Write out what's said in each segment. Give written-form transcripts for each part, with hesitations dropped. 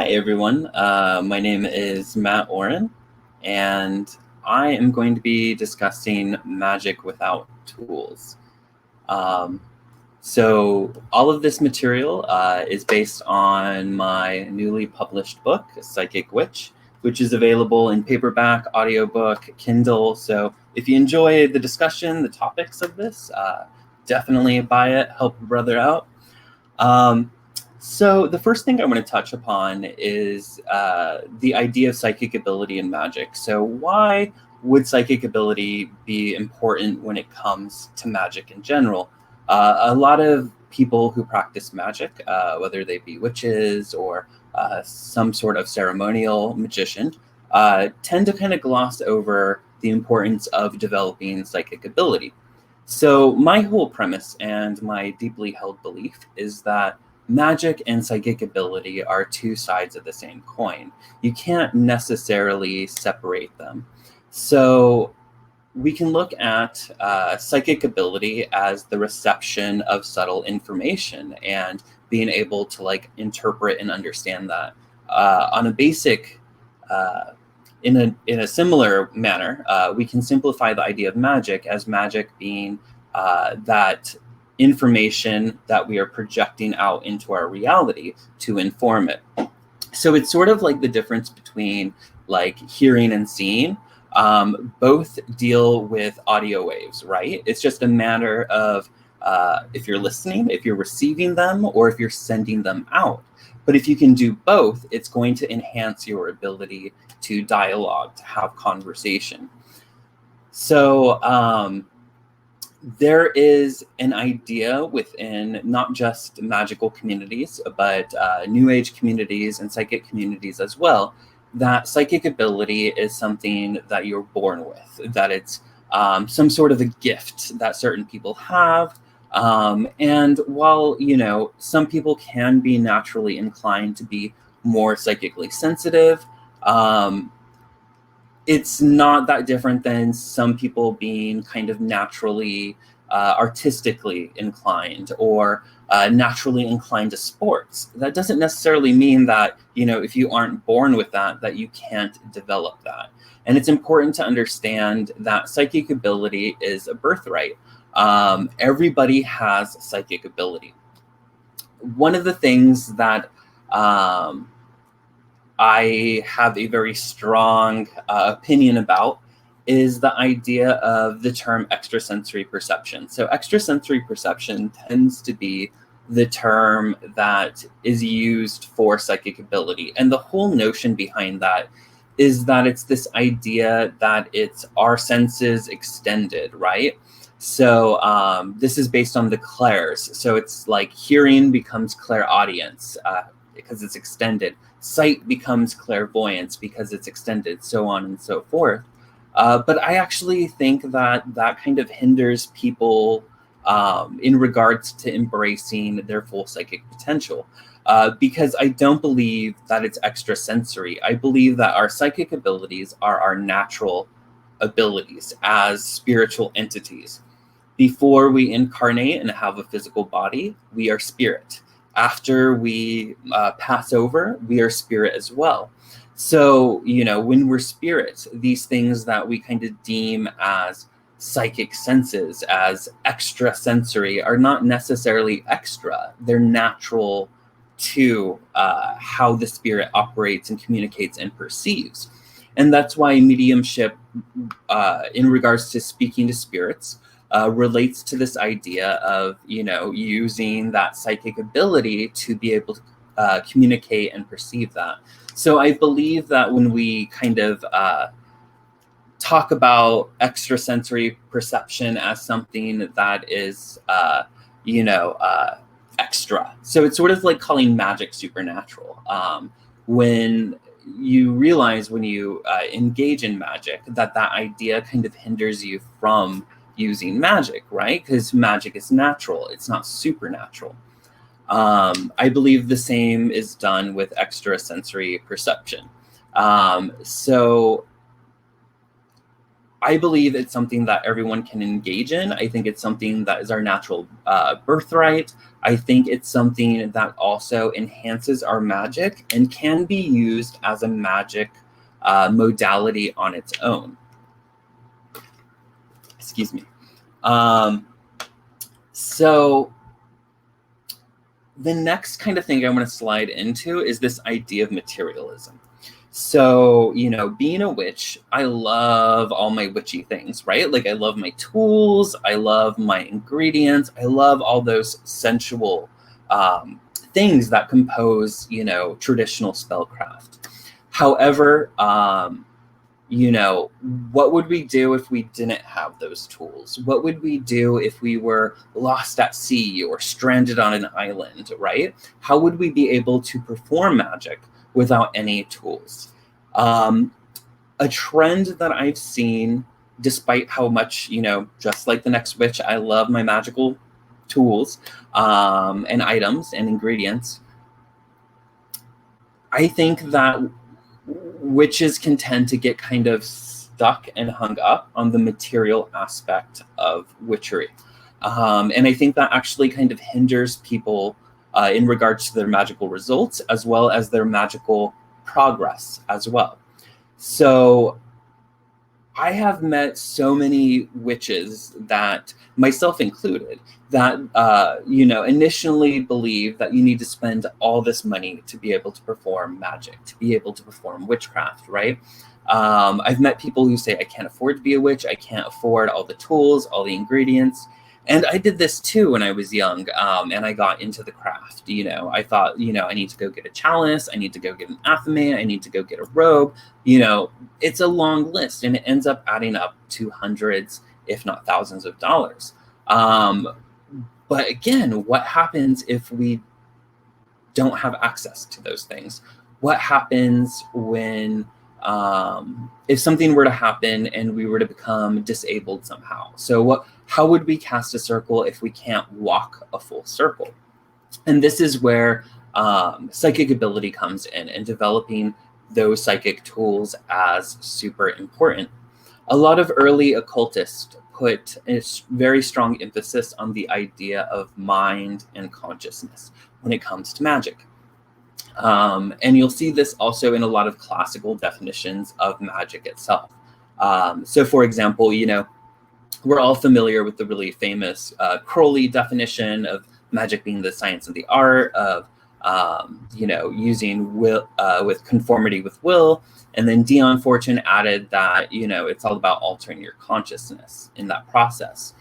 Hi, everyone. My name is Mat Auryn, and I am going to be discussing magic without tools. Um, so all of this material is based on my newly published book, Psychic Witch, which is available in paperback, audiobook, Kindle. So if you enjoy the discussion, the topics of this, definitely buy it, help a brother out. So the first thing I want to touch upon is the idea of psychic ability and magic. So why would psychic ability be important when it comes to magic in general? A lot of people who practice magic, whether they be witches or some sort of ceremonial magician, tend to kind of gloss over the importance of developing psychic ability. So my whole premise and my deeply held belief is that magic and psychic ability are two sides of the same coin. You can't necessarily separate them. So we can look at psychic ability as the reception of subtle information and being able to interpret and understand that on a basic in a similar manner. We can simplify the idea of magic as magic being that information that we are projecting out into our reality to inform it. So it's sort of like the difference between hearing and seeing. Both deal with audio waves, right? It's just a matter of if you're listening, if you're receiving them, or if you're sending them out. But if you can do both, it's going to enhance your ability to dialogue, to have conversation. So there is an idea within not just magical communities, but New Age communities and psychic communities as well, that psychic ability is something that you're born with, that it's some sort of a gift that certain people have. And while, some people can be naturally inclined to be more psychically sensitive, it's not that different than some people being kind of naturally artistically inclined or naturally inclined to sports. That doesn't necessarily mean that, if you aren't born with that you can't develop that. And it's important to understand that psychic ability is a birthright. Everybody has psychic ability. One of the things that I have a very strong opinion about is the idea of the term extrasensory perception. So extrasensory perception tends to be the term that is used for psychic ability. And the whole notion behind that is that it's this idea that it's our senses extended, right? So this is based on the clairs. So it's like hearing becomes clairaudience because it's extended. Sight becomes clairvoyance because it's extended, so on and so forth. But I actually think that kind of hinders people in regards to embracing their full psychic potential. Because I don't believe that it's extrasensory. I believe that our psychic abilities are our natural abilities as spiritual entities. Before we incarnate and have a physical body, we are spirit. After we pass over, we are spirit as well. So, when we're spirits, these things that we kind of deem as psychic senses, as extrasensory, are not necessarily extra. They're natural to how the spirit operates and communicates and perceives. And that's why mediumship, in regards to speaking to spirits, relates to this idea of, using that psychic ability to be able to communicate and perceive that. So I believe that when we kind of talk about extrasensory perception as something that is, extra. So it's sort of like calling magic supernatural. When you realize when you engage in magic that idea kind of hinders you from using magic, right? Because magic is natural, it's not supernatural. I believe the same is done with extrasensory perception. So I believe it's something that everyone can engage in. I think it's something that is our natural birthright. I think it's something that also enhances our magic and can be used as a magic modality on its own. Excuse me. So the next kind of thing I want to slide into is this idea of materialism. So, you know, being a witch, I love all my witchy things, right? Like I love my tools, I love my ingredients, I love all those sensual things that compose, you know, traditional spellcraft. However, you know, what would we do if we didn't have those tools? What would we do if we were lost at sea or stranded on an island, right? How would we be able to perform magic without any tools? A trend that I've seen, despite how much, you know, just like the next witch, I love my magical tools and items and ingredients. I think that witches can tend to get kind of stuck and hung up on the material aspect of witchery. And I think that actually kind of hinders people in regards to their magical results, as well as their magical progress as well. So I have met so many witches, that myself included, that you know, initially believe that you need to spend all this money to be able to perform magic, to be able to perform witchcraft, right? I've met people who say, I can't afford to be a witch, I can't afford all the tools, all the ingredients. And I did this too when I was young, and I got into the craft. You know, I thought, you know, I need to go get a chalice, I need to go get an athame, I need to go get a robe. You know, it's a long list, and it ends up adding up to hundreds, if not thousands of dollars. But again, what happens if we don't have access to those things? What happens when if something were to happen and we were to become disabled somehow? So how would we cast a circle if we can't walk a full circle? And this is where psychic ability comes in, and developing those psychic tools as super important. A lot of early occultists put a very strong emphasis on the idea of mind and consciousness when it comes to magic. And you'll see this also in a lot of classical definitions of magic itself. So for example, you know, we're all familiar with the really famous Crowley definition of magic being the science of the art of, you know, using will with conformity with will. And then Dion Fortune added that, you know, it's all about altering your consciousness in that process.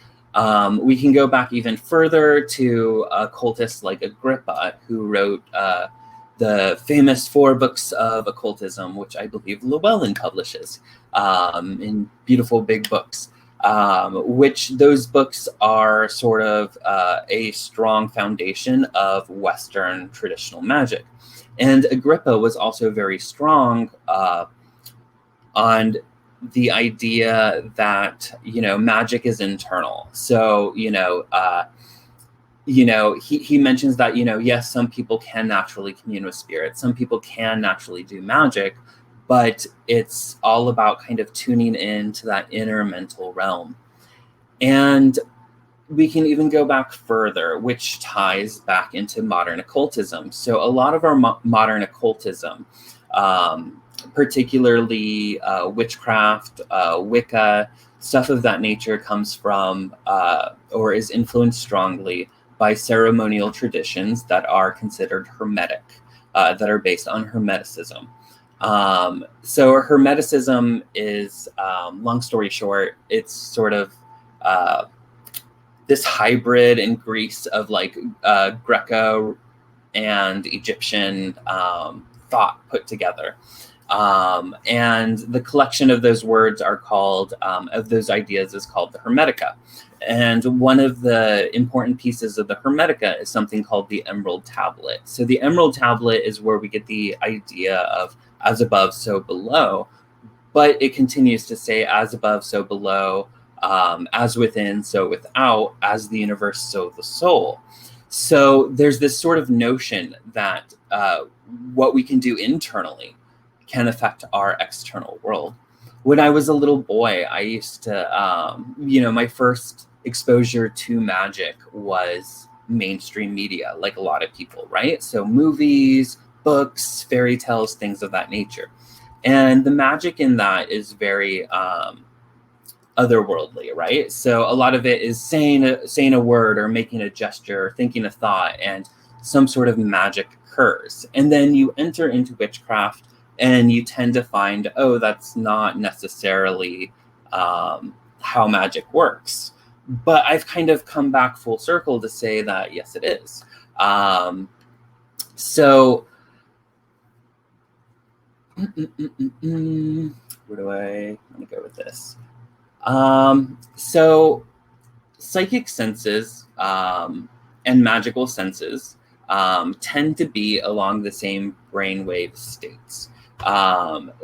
We can go back even further to occultists like Agrippa, who wrote the famous 4 books of occultism, which I believe Llewellyn publishes in beautiful big books, which those books are sort of a strong foundation of Western traditional magic. And Agrippa was also very strong on the idea that, you know, magic is internal. So, you know, he mentions that, you know, yes, some people can naturally commune with spirits, some people can naturally do magic, but it's all about kind of tuning into that inner mental realm. And we can even go back further, which ties back into modern occultism. So a lot of our modern occultism, particularly witchcraft, Wicca, stuff of that nature, comes from or is influenced strongly by ceremonial traditions that are considered hermetic, that are based on Hermeticism. So Hermeticism is, long story short, it's sort of this hybrid in Greece of like Greco and Egyptian thought put together. And the collection of those words are called, of those ideas is called the Hermetica. And one of the important pieces of the Hermetica is something called the Emerald Tablet. So the Emerald Tablet is where we get the idea of as above, so below, but it continues to say as above, so below, as within, so without, as the universe, so the soul. So there's this sort of notion that what we can do internally can affect our external world. When I was a little boy, I used to, my first exposure to magic was mainstream media, like a lot of people, right? So movies, books, fairy tales, things of that nature. And the magic in that is very otherworldly, right? So a lot of it is saying a word or making a gesture or thinking a thought, and some sort of magic occurs. And then you enter into witchcraft and you tend to find, oh, that's not necessarily how magic works. But I've kind of come back full circle to say that, yes, it is. So where do I want to go with this? So psychic senses and magical senses tend to be along the same brainwave states.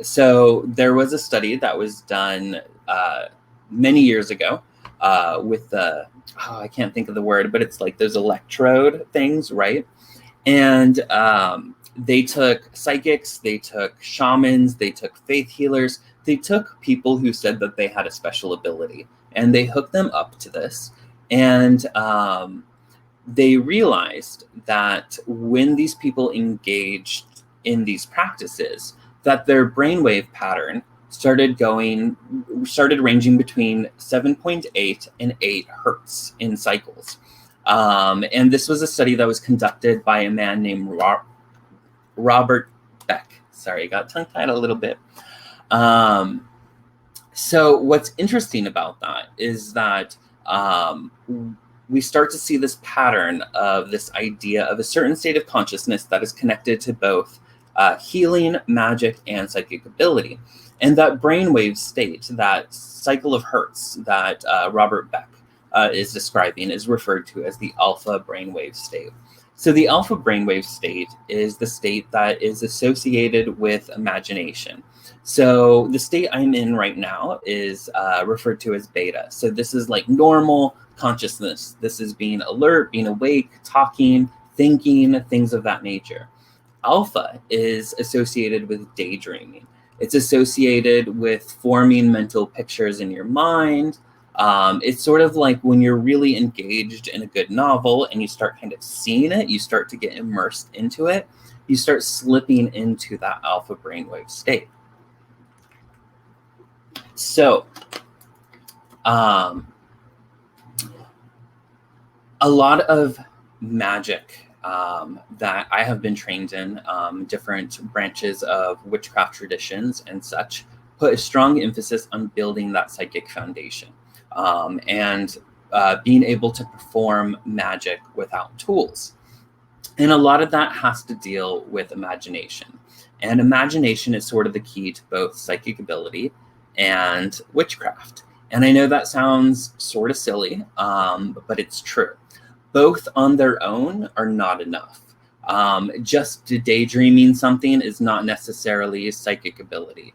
So there was a study that was done many years ago with the, I can't think of the word, but it's like those electrode things, right? And they took psychics, they took shamans, they took faith healers, they took people who said that they had a special ability, and they hooked them up to this. And they realized that when these people engaged in these practices, that their brainwave pattern started ranging between 7.8 and 8 hertz in cycles. And this was a study that was conducted by a man named Robert Beck. Sorry, I got tongue-tied a little bit. So what's interesting about that is that we start to see this pattern of this idea of a certain state of consciousness that is connected to both healing, magic, and psychic ability. And that brainwave state, that cycle of hertz that Robert Beck is describing, is referred to as the alpha brainwave state. So the alpha brainwave state is the state that is associated with imagination. So the state I'm in right now is referred to as beta. So this is like normal consciousness. This is being alert, being awake, talking, thinking, things of that nature. Alpha is associated with daydreaming. It's associated with forming mental pictures in your mind. It's sort of like when you're really engaged in a good novel and you start kind of seeing it, you start to get immersed into it, you start slipping into that alpha brainwave state. So, a lot of magic that I have been trained in, different branches of witchcraft traditions and such, put a strong emphasis on building that psychic foundation and being able to perform magic without tools. And a lot of that has to deal with imagination. And imagination is sort of the key to both psychic ability and witchcraft. And I know that sounds sort of silly, but it's true. Both on their own are not enough. Just daydreaming something is not necessarily a psychic ability.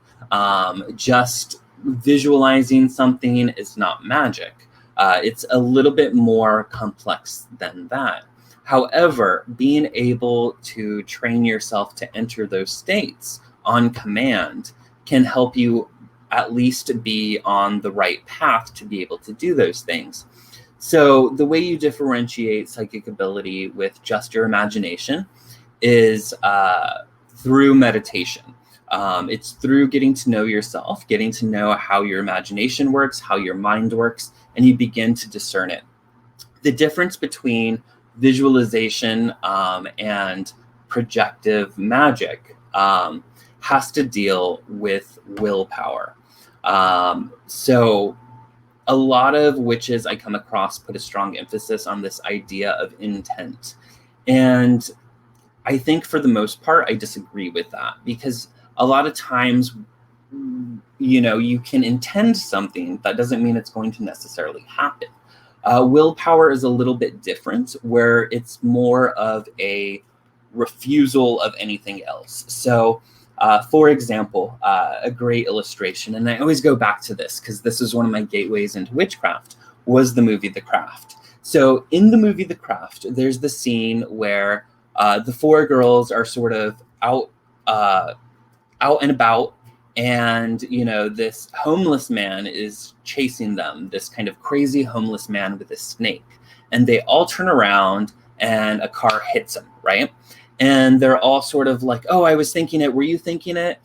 Just visualizing something is not magic. It's a little bit more complex than that. However, being able to train yourself to enter those states on command can help you at least be on the right path to be able to do those things. So the way you differentiate psychic ability with just your imagination is through meditation. It's through getting to know yourself, getting to know how your imagination works, how your mind works, and you begin to discern it. The difference between visualization and projective magic has to deal with willpower. So a lot of witches I come across put a strong emphasis on this idea of intent. And I think for the most part, I disagree with that, because a lot of times, you can intend something. That doesn't mean it's going to necessarily happen. Willpower is a little bit different, where it's more of a refusal of anything else. So, for example, a great illustration, and I always go back to this because this is one of my gateways into witchcraft, was the movie The Craft. So in the movie The Craft, there's the scene where the four girls are sort of out and about, And, this homeless man is chasing them, this kind of crazy homeless man with a snake. And they all turn around and a car hits them, right? And they're all sort of like, oh, I was thinking it. Were you thinking it?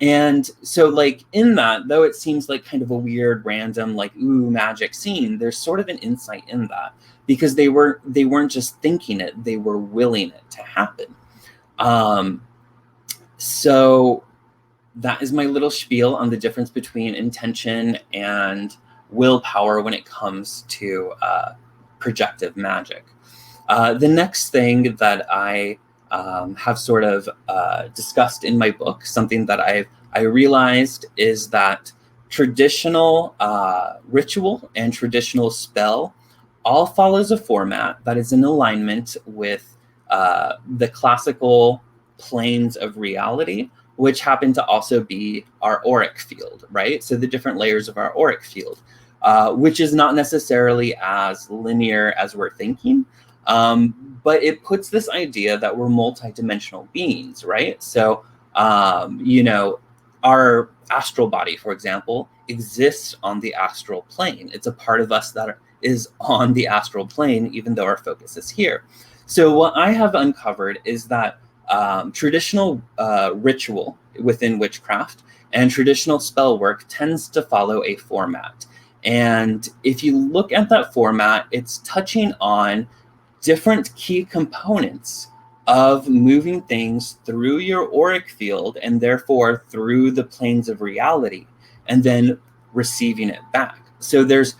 And so like in that, though it seems like kind of a weird, random, like, ooh, magic scene, there's sort of an insight in that, because they weren't just thinking it, they were willing it to happen. So that is my little spiel on the difference between intention and willpower when it comes to projective magic. The next thing that I have sort of discussed in my book, something that I realized is that traditional ritual and traditional spell all follows a format that is in alignment with the classical planes of reality, which happen to also be our auric field, right? So the different layers of our auric field, which is not necessarily as linear as we're thinking, but it puts this idea that we're multidimensional beings, right? So, our astral body, for example, exists on the astral plane. It's a part of us that is on the astral plane, even though our focus is here. So what I have uncovered is that traditional ritual within witchcraft and traditional spell work tends to follow a format. And if you look at that format, it's touching on different key components of moving things through your auric field and therefore through the planes of reality and then receiving it back. So there's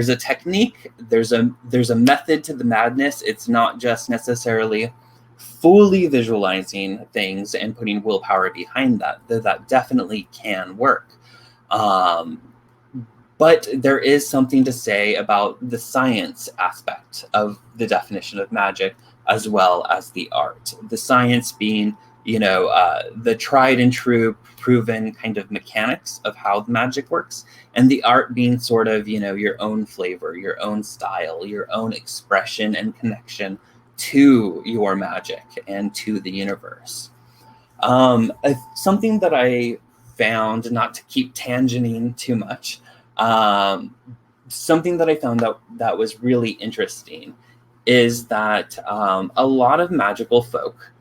a technique, there's a method to the madness. It's not just necessarily fully visualizing things and putting willpower behind that, though that definitely can work. But there is something to say about the science aspect of the definition of magic, as well as the art. The science being, the tried and true, proven kind of mechanics of how the magic works, and the art being sort of, your own flavor, your own style, your own expression and connection to your magic and to the universe. Something that I found, not to keep tangenting too much, something that I found that was really interesting is that a lot of magical folk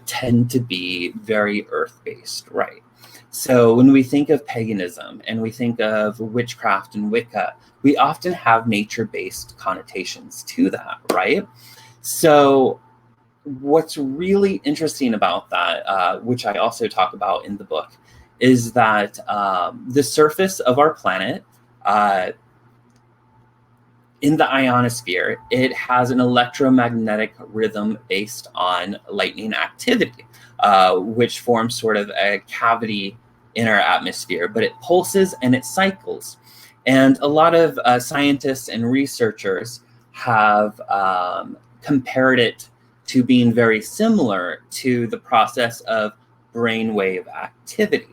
tend to be very earth-based, right? So when we think of paganism and we think of witchcraft and Wicca, we often have nature-based connotations to that, right? So what's really interesting about that, which I also talk about in the book, is that the surface of our planet, in the ionosphere, it has an electromagnetic rhythm based on lightning activity, which forms sort of a cavity in our atmosphere, but it pulses and it cycles. And a lot of scientists and researchers have compared it to being very similar to the process of brainwave activity.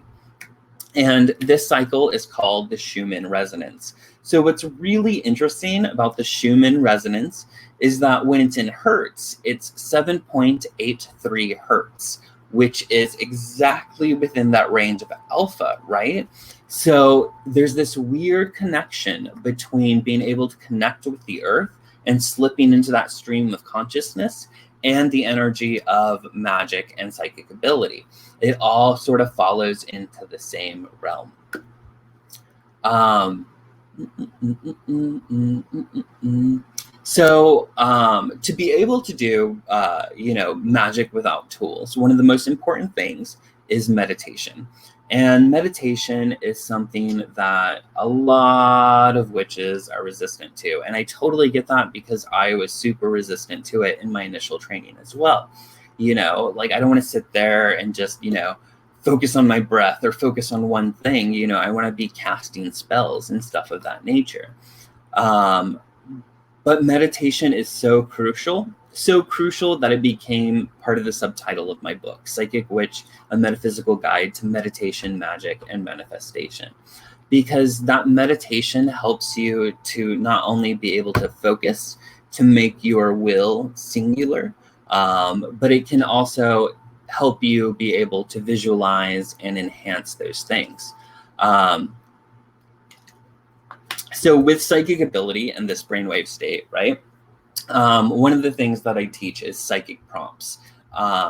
And this cycle is called the Schumann Resonance. So what's really interesting about the Schumann Resonance is that when it's in hertz, it's 7.83 hertz, which is exactly within that range of alpha, right? So there's this weird connection between being able to connect with the earth and slipping into that stream of consciousness and the energy of magic and psychic ability. It all sort of follows into the same realm. So to be able to do, magic without tools, one of the most important things is meditation. And meditation is something that a lot of witches are resistant to. And I totally get that, because I was super resistant to it in my initial training as well. I don't want to sit there and just, focus on my breath or focus on one thing. I want to be casting spells and stuff of that nature. But meditation is so crucial that it became part of the subtitle of my book, Psychic Witch, A Metaphysical Guide to Meditation, Magic, and Manifestation. Because that meditation helps you to not only be able to focus, to make your will singular, but it can also help you be able to visualize and enhance those things. So with psychic ability and this brainwave state, right? One of the things that I teach is psychic prompts.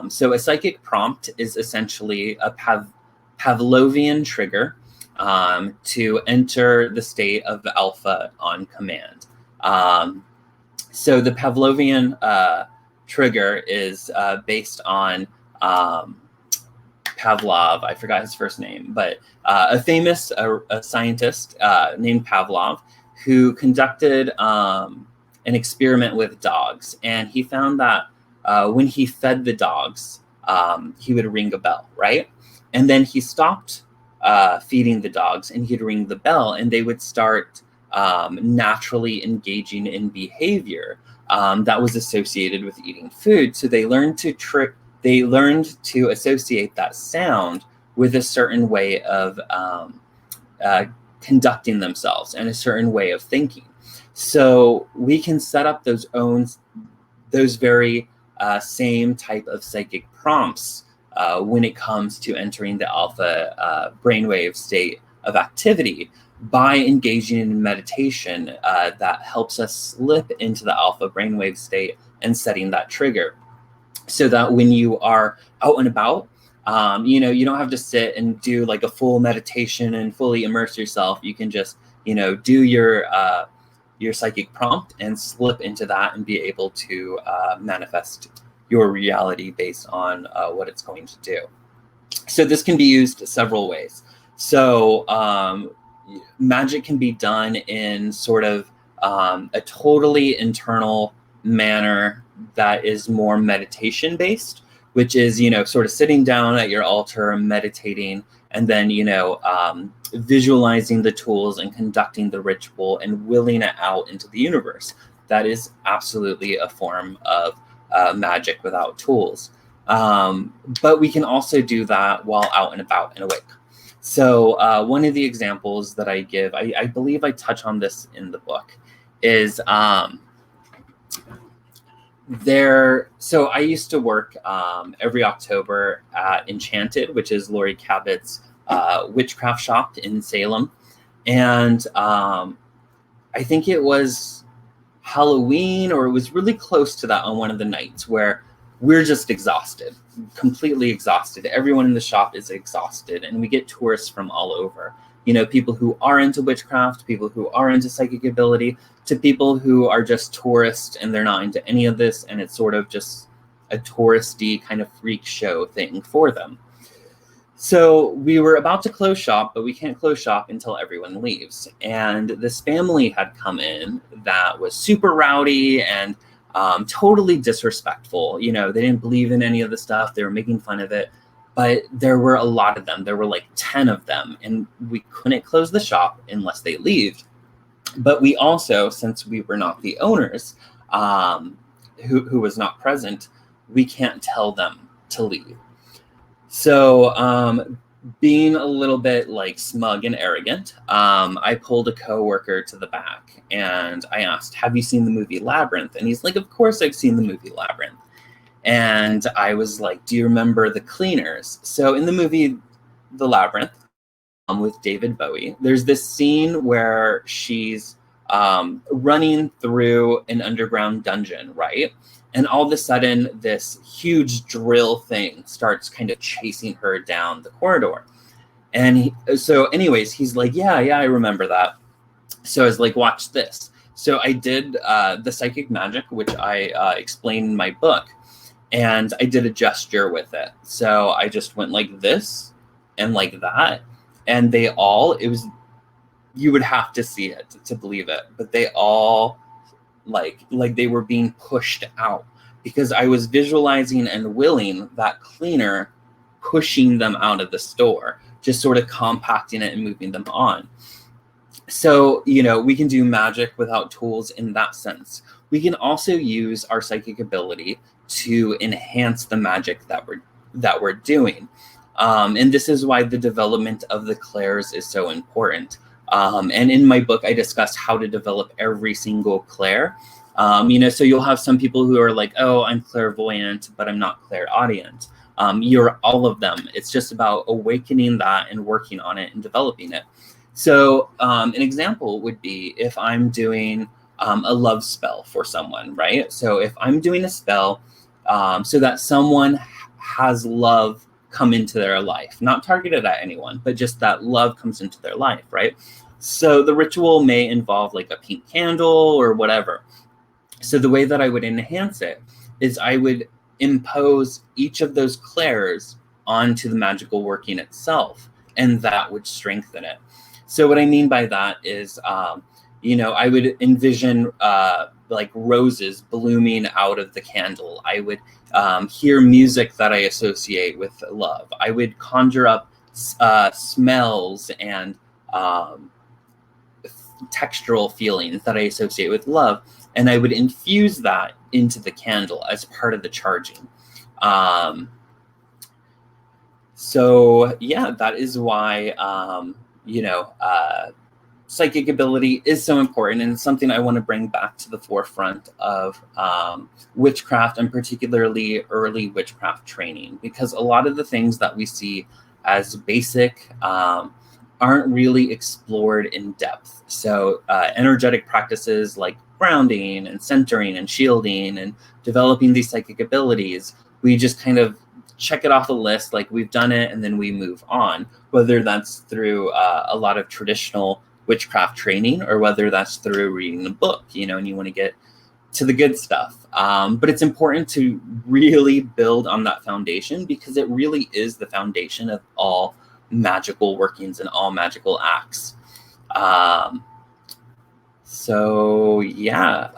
So a psychic prompt is essentially a Pavlovian trigger to enter the state of alpha on command. So the Pavlovian trigger is based on Pavlov. I forgot his first name, but a famous scientist named Pavlov, who conducted an experiment with dogs. And he found that when he fed the dogs, he would ring a bell, right? And then he stopped feeding the dogs and he'd ring the bell, and they would start naturally engaging in behavior that was associated with eating food. So they learned to associate that sound with a certain way of conducting themselves and a certain way of thinking. So we can set up those very same type of psychic prompts when it comes to entering the alpha brainwave state of activity by engaging in meditation that helps us slip into the alpha brainwave state and setting that trigger, so that when you are out and about, you don't have to sit and do like a full meditation and fully immerse yourself. You can just, do your psychic prompt and slip into that and be able to manifest your reality based on what it's going to do. So this can be used several ways. So magic can be done in sort of a totally internal manner that is more meditation based, which is, sort of sitting down at your altar, meditating, and then, visualizing the tools and conducting the ritual and willing it out into the universe. That is absolutely a form of magic without tools. But we can also do that while out and about and awake. So one of the examples that I give, I believe I touch on this in the book, is so I used to work every October at Enchanted, which is Laurie Cabot's witchcraft shop in Salem. And I think it was Halloween, or it was really close to that on one of the nights, where we're just exhausted, completely exhausted. Everyone in the shop is exhausted, and we get tourists from all over. People who are into witchcraft, people who are into psychic ability, to people who are just tourists and they're not into any of this, and it's sort of just a touristy kind of freak show thing for them. So we were about to close shop, but we can't close shop until everyone leaves. And this family had come in that was super rowdy and totally disrespectful. They didn't believe in any of the stuff. They were making fun of it. But there were a lot of them. There were like 10 of them, and we couldn't close the shop unless they left. But we also, since we were not the owners, who was not present, we can't tell them to leave. So being a little bit like smug and arrogant, I pulled a coworker to the back and I asked, "Have you seen the movie Labyrinth?" And he's like, "Of course I've seen the movie Labyrinth." And I was like, "Do you remember the cleaners?" So in the movie The Labyrinth, with David Bowie, there's this scene where she's running through an underground dungeon, right? And all of a sudden, this huge drill thing starts kind of chasing her down the corridor. And he's like, yeah, I remember that. So I was like, watch this. So I did the psychic magic, which I explained in my book. And I did a gesture with it. So I just went like this and like that. And you would have to see it to believe it. But they all like they were being pushed out, because I was visualizing and willing that cleaner pushing them out of the store, just sort of compacting it and moving them on. So, we can do magic without tools in that sense. We can also use our psychic ability to enhance the magic that we're doing. And this is why the development of the clairs is so important. And in my book, I discuss how to develop every single clair. So you'll have some people who are like, "Oh, I'm clairvoyant, but I'm not clairaudient." You're all of them. It's just about awakening that and working on it and developing it. So an example would be if I'm doing a love spell for someone, right? So if I'm doing a spell so that someone has love come into their life, not targeted at anyone, but just that love comes into their life, right? So the ritual may involve like a pink candle or whatever. So the way that I would enhance it is I would impose each of those clairs onto the magical working itself, and that would strengthen it. So what I mean by that is, I would envision like roses blooming out of the candle. I would hear music that I associate with love. I would conjure up smells and textural feelings that I associate with love, and I would infuse that into the candle as part of the charging. So yeah, that is why psychic ability is so important, and it's something I want to bring back to the forefront of witchcraft, and particularly early witchcraft training, because a lot of the things that we see as basic aren't really explored in depth. So energetic practices like grounding and centering and shielding and developing these psychic abilities, we just kind of check it off the list, like we've done it, and then we move on, whether that's through a lot of traditional witchcraft training or whether that's through reading the book, and you want to get to the good stuff. But it's important to really build on that foundation, because it really is the foundation of all magical workings and all magical acts. So yeah,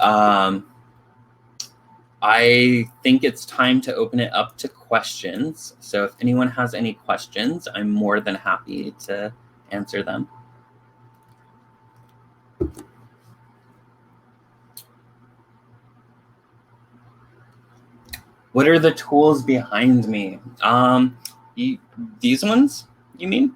I think it's time to open it up to questions. So if anyone has any questions, I'm more than happy to answer them. What are the tools behind me? These ones, you mean?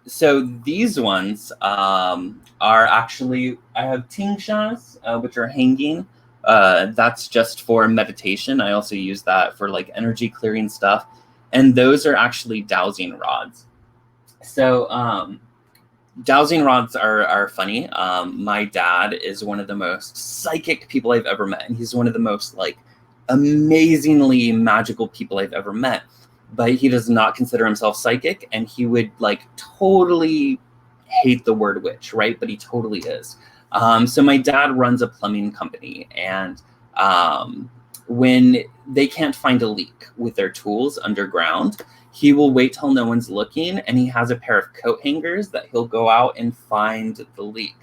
So these ones are actually, I have tingshas, which are hanging. That's just for meditation. I also use that for like energy clearing stuff. And those are actually dowsing rods. So dowsing rods are funny. My dad is one of the most psychic people I've ever met. And he's one of the most like amazingly magical people I've ever met. But he does not consider himself psychic, and he would like totally hate the word witch, right? But he totally is. So my dad runs a plumbing company, and when they can't find a leak with their tools underground, he will wait till no one's looking, and he has a pair of coat hangers that he'll go out and find the leak.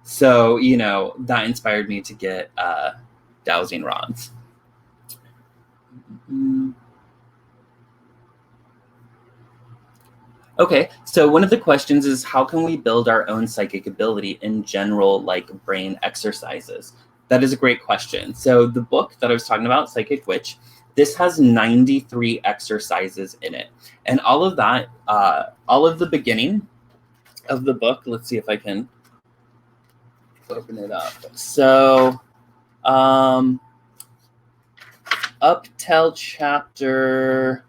So, that inspired me to get dowsing rods. Okay, so one of the questions is, how can we build our own psychic ability in general, like brain exercises? That is a great question. So the book that I was talking about, Psychic Witch, this has 93 exercises in it. And all of that, all of the beginning of the book, let's see if I can open it up. So up till chapter...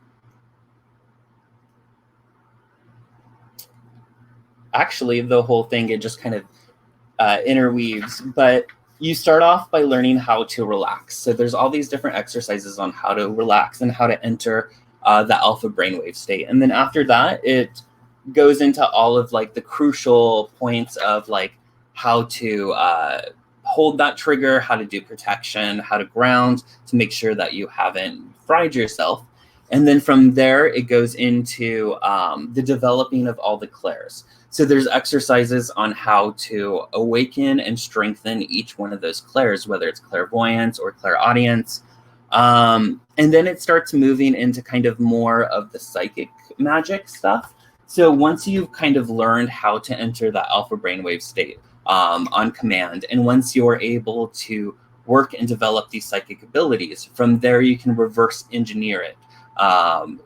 Actually, the whole thing, it just kind of interweaves, but you start off by learning how to relax. So there's all these different exercises on how to relax and how to enter the alpha brainwave state. And then after that, it goes into all of like the crucial points of like how to hold that trigger, how to do protection, how to ground to make sure that you haven't fried yourself. And then from there, it goes into the developing of all the clairs. So there's exercises on how to awaken and strengthen each one of those clairs, whether it's clairvoyance or clairaudience. And then it starts moving into kind of more of the psychic magic stuff. So once you've kind of learned how to enter that alpha brainwave state on command, and once you're able to work and develop these psychic abilities, from there you can reverse engineer it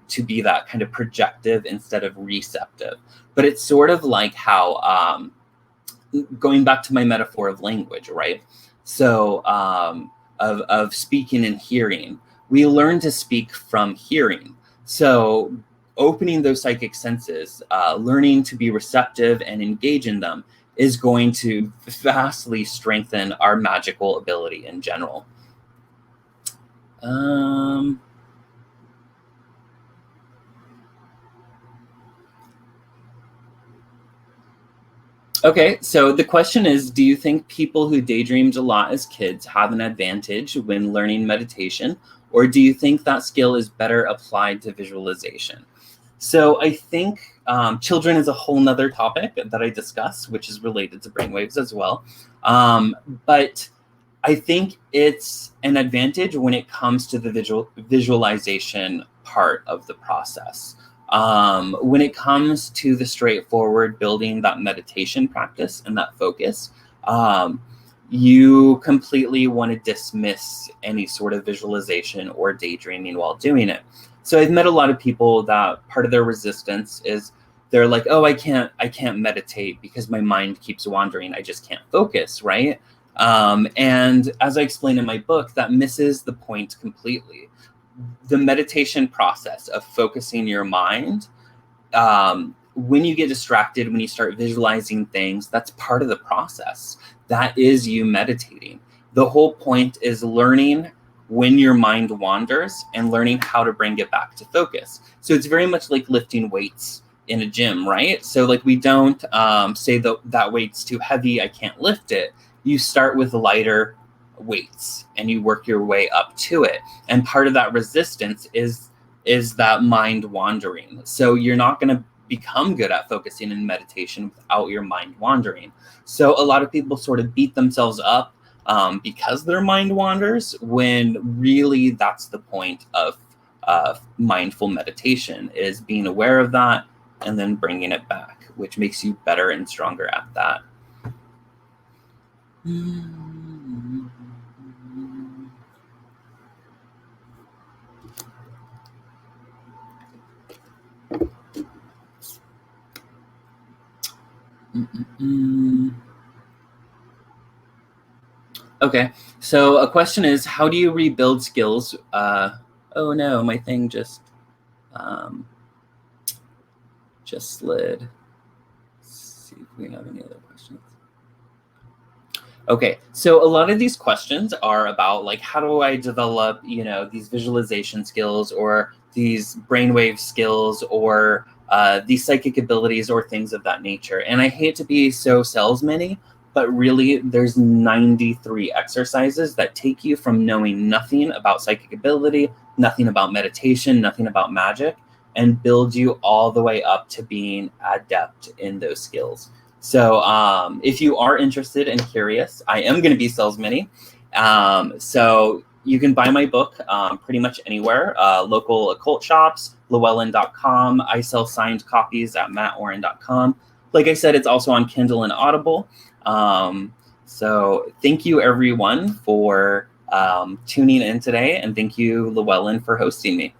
to be that kind of projective instead of receptive. But it's sort of like how, going back to my metaphor of language, right? So of speaking and hearing, we learn to speak from hearing. So opening those psychic senses, learning to be receptive and engage in them is going to vastly strengthen our magical ability in general. Okay, so the question is, do you think people who daydreamed a lot as kids have an advantage when learning meditation, or do you think that skill is better applied to visualization? So I think children is a whole nother topic that I discuss, which is related to brainwaves as well. But I think it's an advantage when it comes to the visualization part of the process. When it comes to the straightforward building that meditation practice and that focus, you completely want to dismiss any sort of visualization or daydreaming while doing it. So I've met a lot of people that part of their resistance is they're like, oh, I can't meditate because my mind keeps wandering. I just can't focus, right? And as I explain in my book, that misses the point completely. The meditation process of focusing your mind, when you get distracted, when you start visualizing things, that's part of the process. That is you meditating. The whole point is learning when your mind wanders and learning how to bring it back to focus. So it's very much like lifting weights in a gym, right? So like we don't say that weight's too heavy, I can't lift it. You start with lighter weights and you work your way up to it. And part of that resistance is that mind wandering. So you're not going to become good at focusing in meditation without your mind wandering. So a lot of people sort of beat themselves up because their mind wanders, when really that's the point of mindful meditation, is being aware of that and then bringing it back, which makes you better and stronger at that. Okay, so a question is, how do you rebuild skills? Oh no, my thing just slid. Let's see if we have any other questions. Okay, so a lot of these questions are about like, how do I develop, these visualization skills or these brainwave skills or these psychic abilities or things of that nature. And I hate to be so salesman-y, but really there's 93 exercises that take you from knowing nothing about psychic ability, nothing about meditation, nothing about magic, and build you all the way up to being adept in those skills. So if you are interested and curious, I am going to be salesman-y. So you can buy my book pretty much anywhere, local occult shops, LlewellynCon. I sell signed copies at MatAuryn.com. Like I said, it's also on Kindle and Audible. So thank you, everyone, for tuning in today. And thank you, Llewellyn, for hosting me.